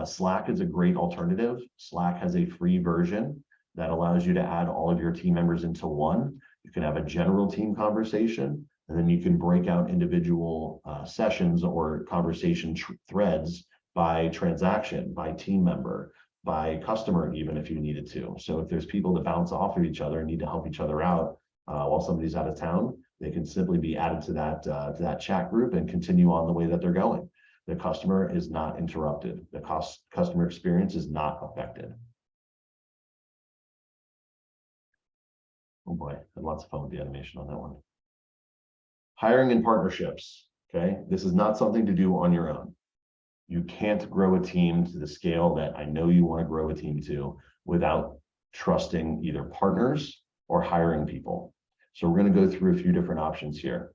Slack is a great alternative. Slack has a free version that allows you to add all of your team members into one. You can have a general team conversation, and then you can break out individual sessions or conversation threads by transaction, by team member, by customer, even if you needed to. So if there's people that bounce off of each other and need to help each other out while somebody's out of town, they can simply be added to that chat group and continue on the way that they're going. The customer is not interrupted. The customer experience is not affected. Oh boy, I had lots of fun with the animation on that one. Hiring and partnerships, okay? This is not something to do on your own. You can't grow a team to the scale that I know you want to grow a team to without trusting either partners or hiring people. So we're going to go through a few different options here.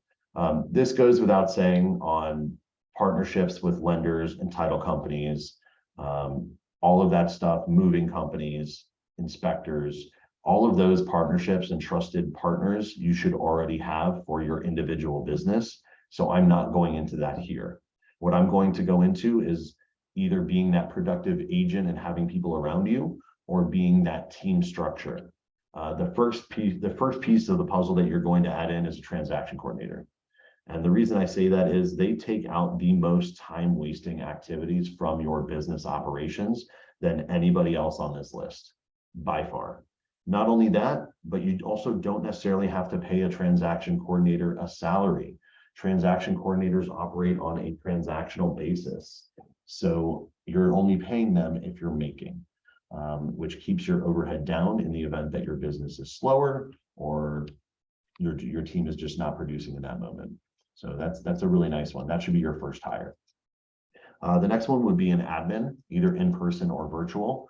This goes without saying on partnerships with lenders and title companies, all of that stuff, moving companies, inspectors, all of those partnerships and trusted partners you should already have for your individual business. So I'm not going into that here. What I'm going to go into is either being that productive agent and having people around you, or being that team structure. The first piece of the puzzle that you're going to add in is a transaction coordinator. And the reason I say that is they take out the most time-wasting activities from your business operations than anybody else on this list, by far. Not only that, but you also don't necessarily have to pay a transaction coordinator a salary. Transaction coordinators operate on a transactional basis. So you're only paying them if you're making, which keeps your overhead down in the event that your business is slower or your team is just not producing in that moment. So that's a really nice one. That should be your first hire. The next one would be an admin, either in person or virtual.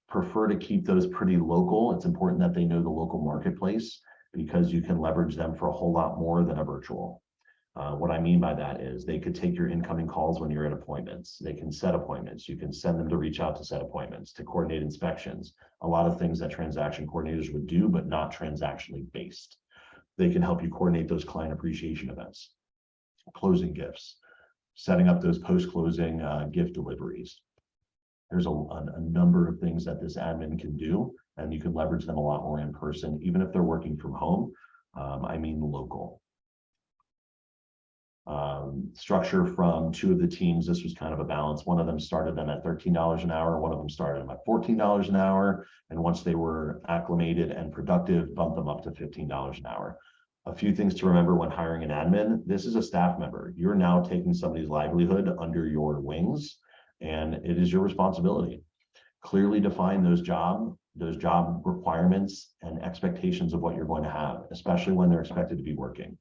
Prefer to keep those pretty local. It's important that they know the local marketplace because you can leverage them for a whole lot more than a virtual. What I mean by that is they could take your incoming calls when you're at appointments. They can set appointments. You can send them to reach out to set appointments, to coordinate inspections. A lot of things that transaction coordinators would do, but not transactionally based. They can help you coordinate those client appreciation events, closing gifts, setting up those post-closing gift deliveries. There's a number of things that this admin can do, and you can leverage them a lot more in person, even if they're working from home. I mean local. Structure from two of the teams, this was kind of a balance. One of them started them at $13 an hour. One of them started them at $14 an hour. And once they were acclimated and productive, bumped them up to $15 an hour. A few things to remember when hiring an admin. This is a staff member. You're now taking somebody's livelihood under your wings, and it is your responsibility. Clearly define those job requirements and expectations of what you're going to have, especially when they're expected to be working.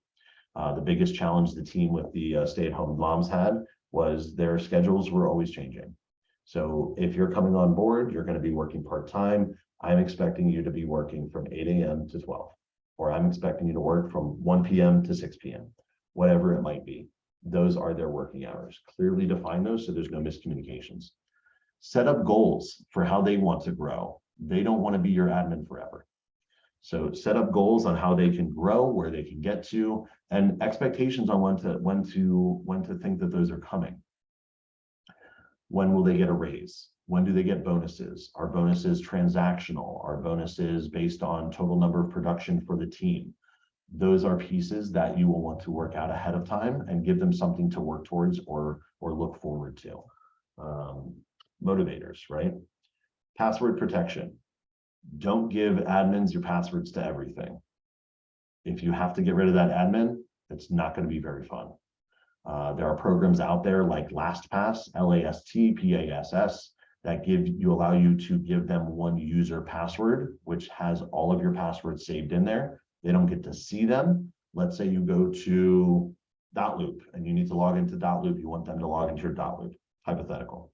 The biggest challenge the team with the stay-at-home moms had was their schedules were always changing. So if you're coming on board, you're going to be working part-time. I'm expecting you to be working from 8 a.m. to 12, or I'm expecting you to work from 1 p.m. to 6 p.m., whatever it might be. Those are their working hours. Clearly define those so there's no miscommunications. Set up goals for how they want to grow. They don't want to be your admin forever. So set up goals on how they can grow, where they can get to, and expectations on when to think that those are coming. When will they get a raise? When do they get bonuses? Are bonuses transactional? Are bonuses based on total number of production for the team? Those are pieces that you will want to work out ahead of time and give them something to work towards or look forward to. Motivators, right? Password protection. Don't give admins your passwords to everything. If you have to get rid of that admin, It's not going to be very fun. There are programs out there like LastPass, LASTPASS, that allow you to give them one user password, which has all of your passwords saved in there. They don't get to see them. Let's say you go to Dotloop and you need to log into Dotloop. You want them to log into your Dotloop, hypothetical.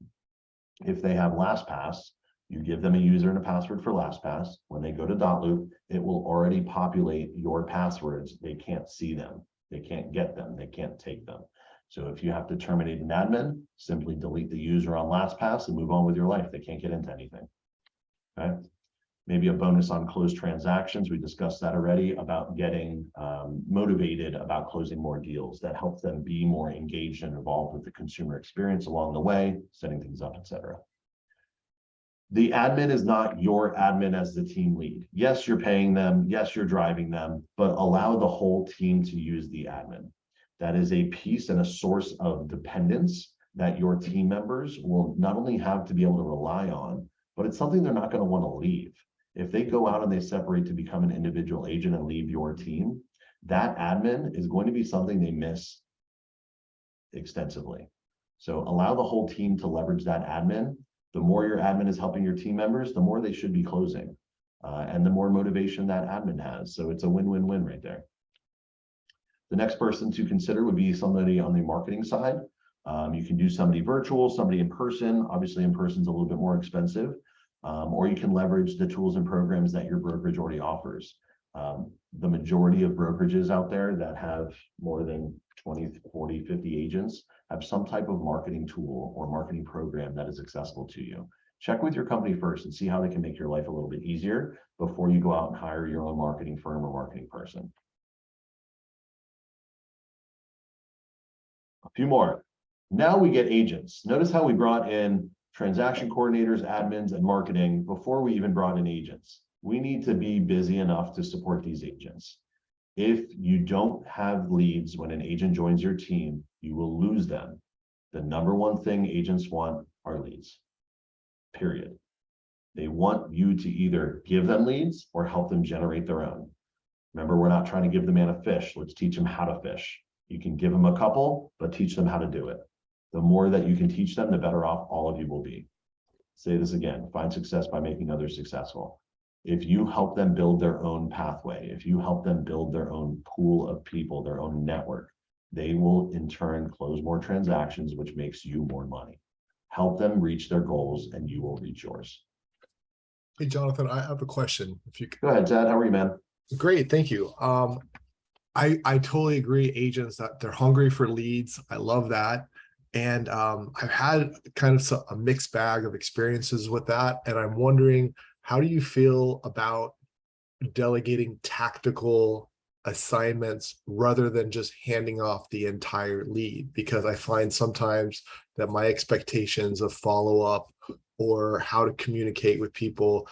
If they have LastPass, you give them a user and a password for LastPass. When they go to Dotloop, it will already populate your passwords. They can't see them. They can't get them. They can't take them. So if you have to terminate an admin, simply delete the user on LastPass and move on with your life. They can't get into anything. Okay. Maybe a bonus on closed transactions. We discussed that already about getting motivated about closing more deals. That helps them be more engaged and involved with the consumer experience along the way, setting things up, etc. The admin is not your admin as the team lead. Yes, you're paying them. Yes, you're driving them, but allow the whole team to use the admin. That is a piece and a source of dependence that your team members will not only have to be able to rely on, but it's something they're not going to want to leave. If they go out and they separate to become an individual agent and leave your team, that admin is going to be something they miss extensively. So allow the whole team to leverage that admin. The more your admin is helping your team members, the more they should be closing, and the more motivation that admin has. So it's a win-win-win right there. The next person to consider would be somebody on the marketing side. You can do somebody virtual, somebody in person. Obviously, in person is a little bit more expensive. Or you can leverage the tools and programs that your brokerage already offers. The majority of brokerages out there that have more than 20, 40, 50 agents have some type of marketing tool or marketing program that is accessible to you. Check with your company first and see how they can make your life a little bit easier before you go out and hire your own marketing firm or marketing person. A few more. Now we get agents. Notice how we brought in transaction coordinators, admins, and marketing before we even brought in agents. We need to be busy enough to support these agents. If you don't have leads when an agent joins your team, you will lose them. The number one thing agents want are leads, period. They want you to either give them leads or help them generate their own. Remember, we're not trying to give the man a fish. Let's teach them how to fish. You can give them a couple, but teach them how to do it. The more that you can teach them, the better off all of you will be. Say this again, find success by making others successful. If you help them build their own pathway, if you help them build their own pool of people, their own network, they will in turn close more transactions, which makes you more money. Help them reach their goals and you will reach yours. Hey, Jonathan, I have a question. If you could. Go ahead, Ted. How are you, man? Great, thank you. I totally agree, agents, that they're hungry for leads. I love that. And I've had kind of a mixed bag of experiences with that. And I'm wondering, how do you feel about delegating tactical assignments rather than just handing off the entire lead? Because I find sometimes that my expectations of follow-up or how to communicate with people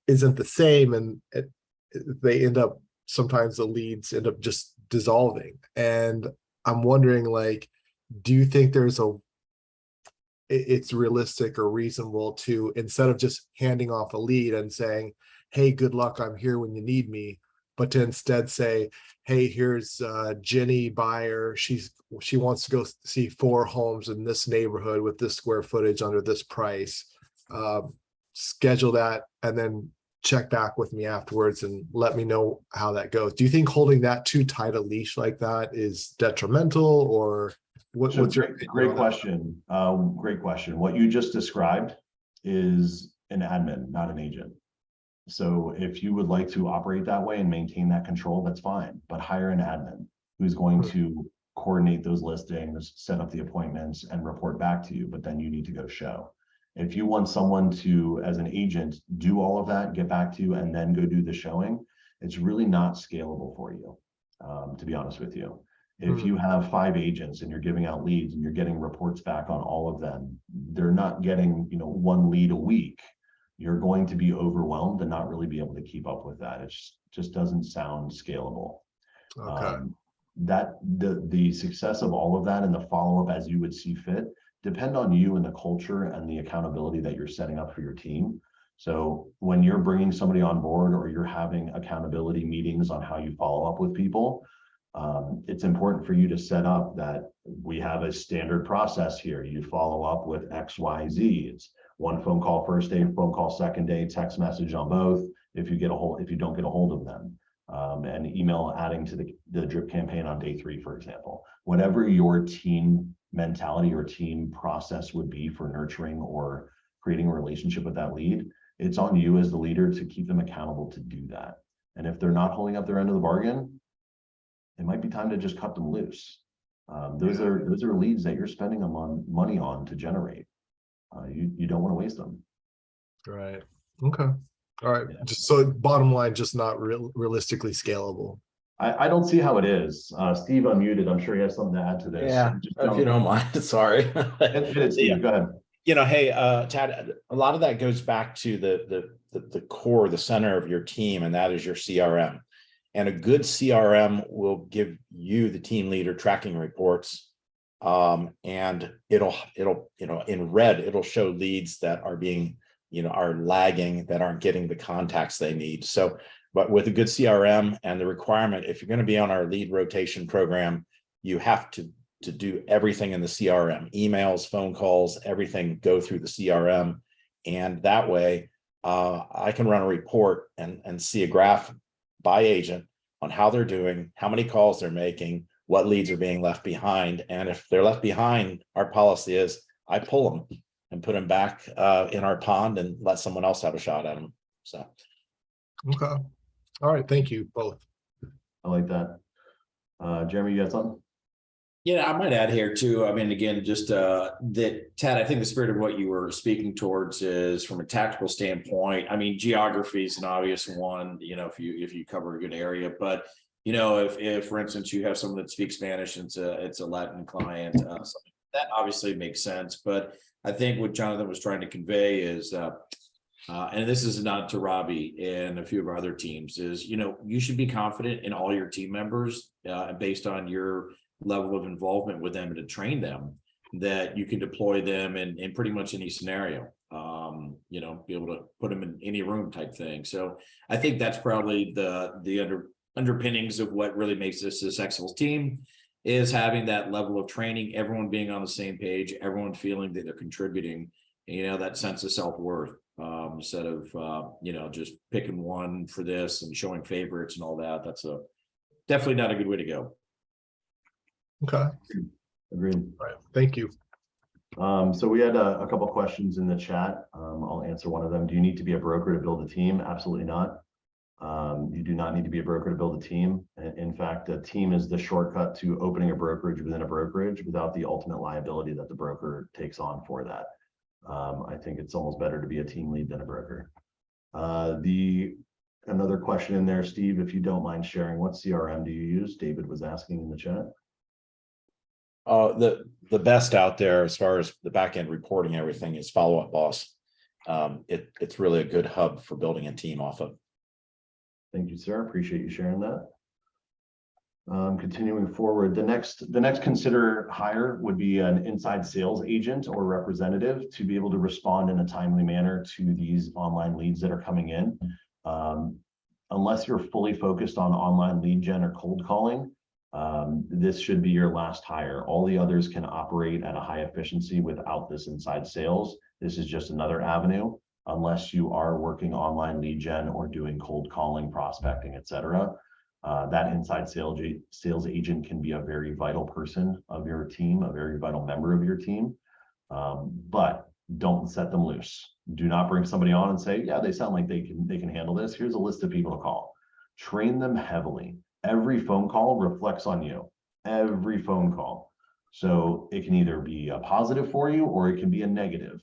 isn't the same, and they end up, sometimes the leads end up just dissolving. And I'm wondering, like, do you think it's realistic or reasonable to, instead of just handing off a lead and saying, hey, good luck, I'm here when you need me, but to instead say, hey, here's Jenny buyer. She wants to go see 4 homes in this neighborhood with this square footage under this price. Schedule that and then check back with me afterwards and let me know how that goes. Do you think holding that too tight a leash like that is detrimental, or what's your great question? Great question. What you just described is an admin, not an agent. So if you would like to operate that way and maintain that control, that's fine. But hire an admin who's going to coordinate those listings, set up the appointments, and report back to you. But then you need to go show. If you want someone to, as an agent, do all of that, get back to you, and then go do the showing, it's really not scalable for you, to be honest with you. If you have 5 agents and you're giving out leads and you're getting reports back on all of them, they're not getting, 1 lead a week. You're going to be overwhelmed and not really be able to keep up with that. It just doesn't sound scalable. Okay. That the success of all of that and the follow-up as you would see fit depend on you and the culture and the accountability that you're setting up for your team. So when you're bringing somebody on board or you're having accountability meetings on how you follow up with people, It's important for you to set up that we have a standard process here. You follow up with X, Y, Z. It's one phone call first day, phone call second day, text message on both. If you don't get a hold of them, and email adding to the drip campaign on day 3, for example. Whatever your team mentality or team process would be for nurturing or creating a relationship with that lead, it's on you as the leader to keep them accountable to do that. And if they're not holding up their end of the bargain, it might be time to just cut them loose. Those are leads that you're spending money on to generate. You don't want to waste them. Right. Okay. All right. Yeah. Just so bottom line, just not realistically scalable. I don't see how it is. Steve unmuted. I'm sure he has something to add to this. Yeah, if you don't mind, sorry. Steve, go ahead. Hey, Tad, a lot of that goes back to the core, the center of your team, and that is your CRM. And a good CRM will give you, the team leader, tracking reports. And it'll, in red, it'll show leads that are being, are lagging, that aren't getting the contacts they need. So, but with a good CRM and the requirement, if you're going to be on our lead rotation program, you have to do everything in the CRM, emails, phone calls, everything go through the CRM. And that way, I can run a report and see a graph by agent on how they're doing, how many calls they're making, what leads are being left behind. And if they're left behind, our policy is I pull them and put them back in our pond and let someone else have a shot at them. So. Okay. All right. Thank you both. I like that. Jeremy, you got something? Yeah, I might add here too. I mean, again, just that, Tad, I think the spirit of what you were speaking towards is from a tactical standpoint. I mean, geography is an obvious one, if you cover a good area, but if for instance, you have someone that speaks Spanish and it's a Latin client, that obviously makes sense. But I think what Jonathan was trying to convey is, and this is not to Robbie and a few of our other teams, is, you should be confident in all your team members based on your level of involvement with them and to train them, that you can deploy them in pretty much any scenario, be able to put them in any room type thing. So I think that's probably the underpinnings of what really makes this a successful team, is having that level of training, everyone being on the same page, everyone feeling that they're contributing, that sense of self-worth, instead of, just picking one for this and showing favorites and all that. That's definitely not a good way to go. Okay. Agreed. All right. Thank you. So we had a couple questions in the chat. I'll answer one of them. Do you need to be a broker to build a team? Absolutely not. You do not need to be a broker to build a team. In fact, a team is the shortcut to opening a brokerage within a brokerage without the ultimate liability that the broker takes on for that. I think it's almost better to be a team lead than a broker. Another question in there, Steve, if you don't mind sharing, what CRM do you use? David was asking in the chat. The best out there as far as the back end reporting, everything is Follow Up Boss. It's really a good hub for building a team off of. Thank you, sir. Appreciate you sharing that. Continuing forward, the next consider hire would be an inside sales agent or representative to be able to respond in a timely manner to these online leads that are coming in. Unless you're fully focused on online lead gen or cold calling, this should be your last hire. All the others can operate at a high efficiency without this inside sales. This is just another avenue, unless you are working online lead gen or doing cold calling, prospecting, etc. That inside sales agent can be a very vital person of your team, a very vital member of your team, but don't set them loose. Do not bring somebody on and say, yeah, they sound like they can handle this. Here's a list of people to call. Train them heavily. Every phone call reflects on you. Every phone call. So it can either be a positive for you or it can be a negative.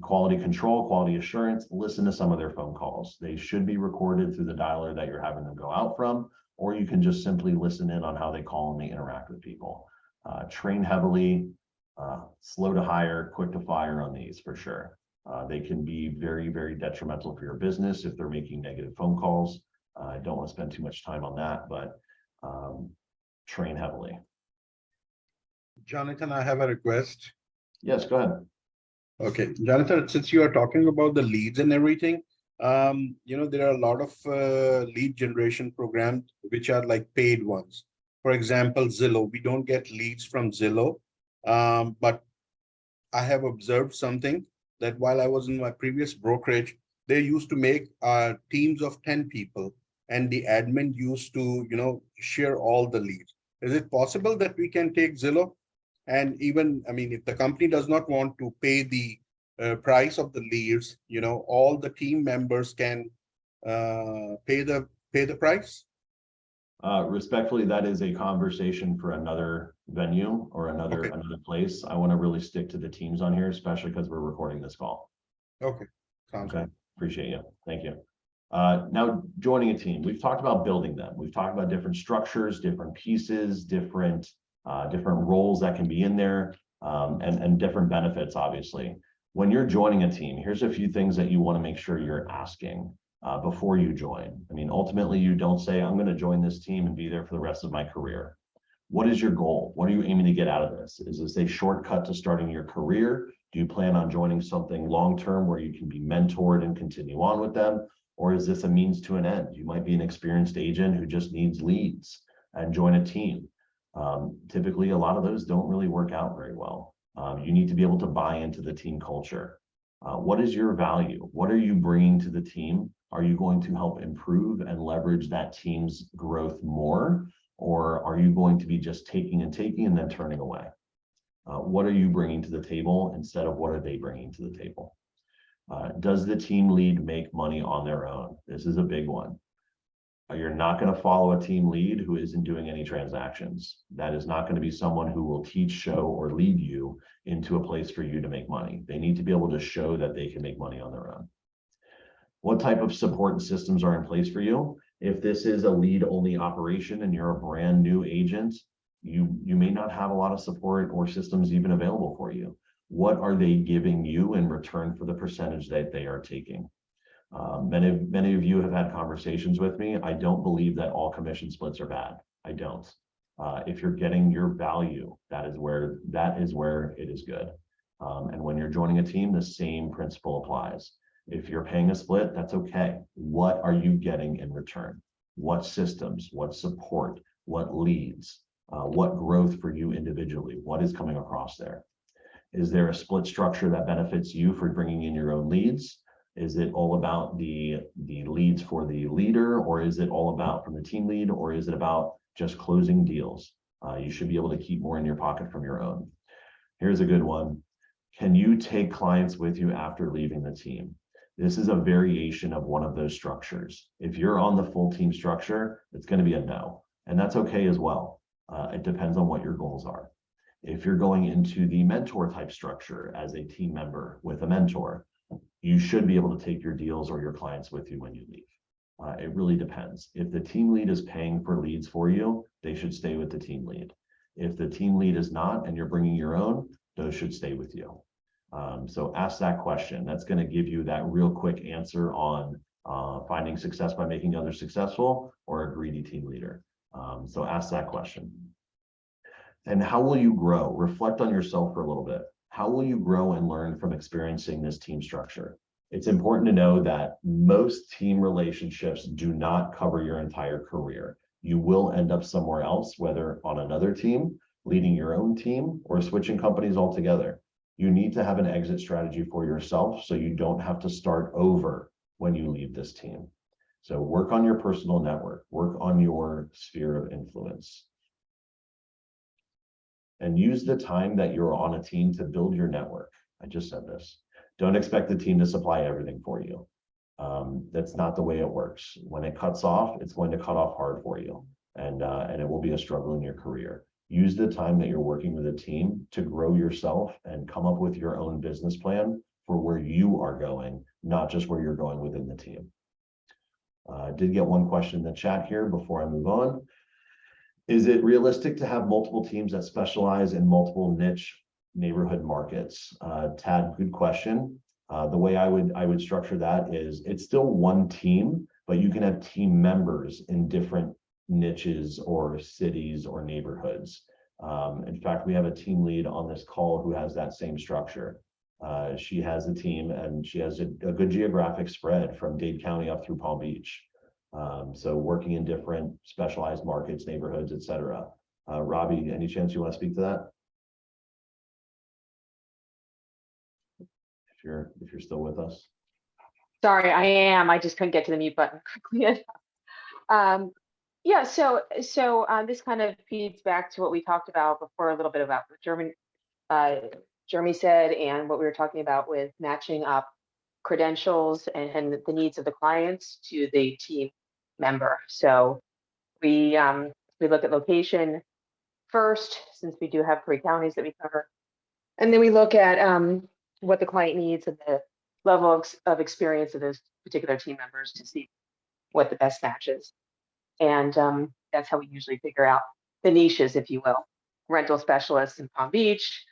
Quality control, quality assurance, listen to some of their phone calls. They should be recorded through the dialer that you're having them go out from, or you can just simply listen in on how they call and they interact with people. Train heavily, slow to hire, quick to fire on these for sure. They can be very, very detrimental for your business if they're making negative phone calls. I don't want to spend too much time on that, but train heavily. Jonathan, I have a request. Yes, go ahead. Okay, Jonathan, since you are talking about the leads and everything, there are a lot of lead generation programs which are like paid ones. For example, Zillow, we don't get leads from Zillow. But I have observed something that while I was in my previous brokerage, they used to make teams of 10 people and the admin used to, share all the leads. Is it possible that we can take Zillow? And even, I mean, if the company does not want to pay the price of the leads, all the team members can pay the price? Respectfully, that is a conversation for another venue or another place. I want to really stick to the teams on here, especially because we're recording this call. Okay. Sounds good. Appreciate you. Thank you. Now joining a team, we've talked about building them. We've talked about different structures, different pieces, different roles that can be in there, and different benefits, obviously. When you're joining a team, here's a few things that you want to make sure you're asking before you join. I mean, ultimately, you don't say, I'm going to join this team and be there for the rest of my career. What is your goal? What are you aiming to get out of this? Is this a shortcut to starting your career? Do you plan on joining something long-term where you can be mentored and continue on with them? Or is this a means to an end? You might be an experienced agent who just needs leads and join a team. Typically, a lot of those don't really work out very well. You need to be able to buy into the team culture. What is your value? What are you bringing to the team? Are you going to help improve and leverage that team's growth more? Or are you going to be just taking and then turning away? What are you bringing to the table instead of what are they bringing to the table? Does the team lead make money on their own? This is a big one. You're not going to follow a team lead who isn't doing any transactions. That is not going to be someone who will teach, show, or lead you into a place for you to make money. They need to be able to show that they can make money on their own. What type of support and systems are in place for you? If this is a lead-only operation and you're a brand new agent, you may not have a lot of support or systems even available for you. What are they giving you in return for the percentage that they are taking? Many of you have had conversations with me. I don't believe that all commission splits are bad. I don't. If you're getting your value, that is where it is good. And when you're joining a team, the same principle applies. If you're paying a split, that's okay. What are you getting in return? What systems, what support, what leads, what growth for you individually? What is coming across there? Is there a split structure that benefits you for bringing in your own leads? Is it all about the leads for the leader, or is it all about from the team lead, or is it about just closing deals? You should be able to keep more in your pocket from your own. Here's a good one. Can you take clients with you after leaving the team? This is a variation of one of those structures. If you're on the full team structure, it's going to be a no, and that's okay as well. It depends on what your goals are. If you're going into the mentor type structure as a team member with a mentor, you should be able to take your deals or your clients with you when you leave. It really depends. If the team lead is paying for leads for you, they should stay with the team lead. If the team lead is not and you're bringing your own, those should stay with you. So ask that question. That's going to give you that real quick answer on finding success by making others successful or a greedy team leader. So ask that question. And how will you grow? Reflect on yourself for a little bit. How will you grow and learn from experiencing this team structure? It's important to know that most team relationships do not cover your entire career. You will end up somewhere else, whether on another team, leading your own team, or switching companies altogether. You need to have an exit strategy for yourself so you don't have to start over when you leave this team. So work on your personal network, work on your sphere of influence. And use the time that you're on a team to build your network. I just said this. Don't expect the team to supply everything for you. That's not the way it works. When it cuts off, it's going to cut off hard for you. And it will be a struggle in your career. Use the time that you're working with a team to grow yourself and come up with your own business plan for where you are going, not just where you're going within the team. Did get one question in the chat here before I move on. Is it realistic to have multiple teams that specialize in multiple niche neighborhood markets? Tad, good question. The way I would structure that is it's still one team, but you can have team members in different niches or cities or neighborhoods. In fact, we have a team lead on this call who has that same structure. She has a team and she has a good geographic spread from Dade County up through Palm Beach. So working in different specialized markets, neighborhoods, et cetera. Robbie, any chance you want to speak to that? If you're still with us. Sorry, I am. I just couldn't get to the mute button quickly enough. Yeah, so this kind of feeds back to what we talked about before, a little bit about what Jeremy said, and what we were talking about with matching up credentials and the needs of the clients to the team member. So we look at location first, since we do have 3 counties that we cover, and then we look at what the client needs and the level of experience of those particular team members to see what the best match is. And that's how we usually figure out the niches, if you will. Rental specialist in Palm Beach,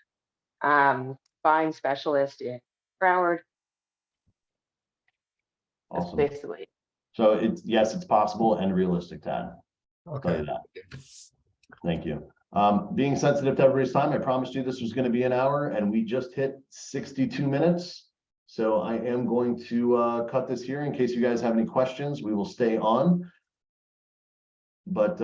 buying specialist in Broward. That's Awesome. basically. So yes, it's possible and realistic, Tad. I'll tell you Okay. that. Thank you. Being sensitive to everybody's time, I promised you this was going to be an hour, and we just hit 62 minutes. So I am going to cut this here in case you guys have any questions. We will stay on. But